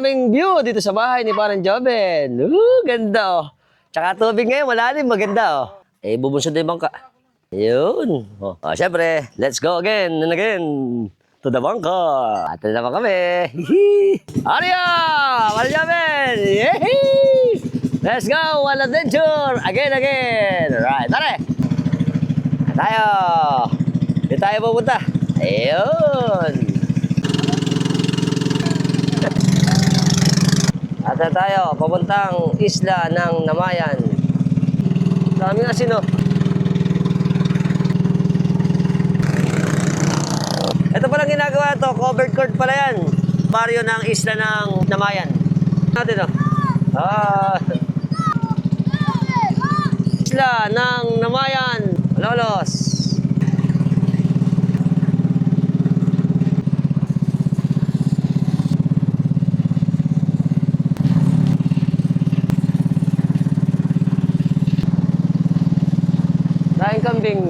Aming view dito sa bahay ni Parang Joven. Ganda oh. Tsaka tubig ngayon, malalim, maganda oh. Eh, bubunsod na yung bangka. Yun. Oh, syempre, let's go again and again to the bangka. Atin naman kami. Arya! Parang Joven! Yehey! Let's go! One adventure! Again! Right, tara! Tayo! Di tayo pupunta. Ayun! At tayo, papuntang isla ng Namayan. Daming asin, oh. Ito palang ginagawa to, covered court pala yan. Baryo ng isla ng Namayan. Natin, oh. Isla ng Namayan. Lolos. Daing kambing.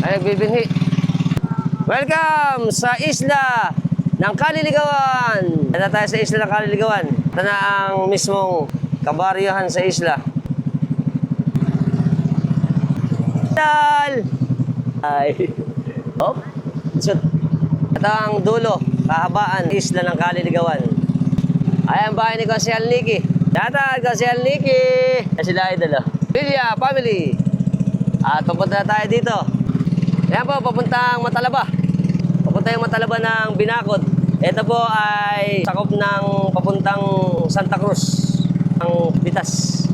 Ay, nagbibinhi. Welcome sa isla ng Kaliligawan. Ito tayo sa isla ng Kaliligawan. Ito na ang mismong kabaryohan sa isla. Ay. Oh. Ito ang dulo, kahabaan, isla ng Kaliligawan. Ay, ang bahay ni Konsehal Nicky. Datad, Konsehal Nicky. Sila idol, oh. Villa family. At papunta na tayo dito. Ayan po, papuntang Matalaba. Papunta yung Matalaba ng Binakod. Ito po ay sakop ng papuntang Santa Cruz, ang Pitas.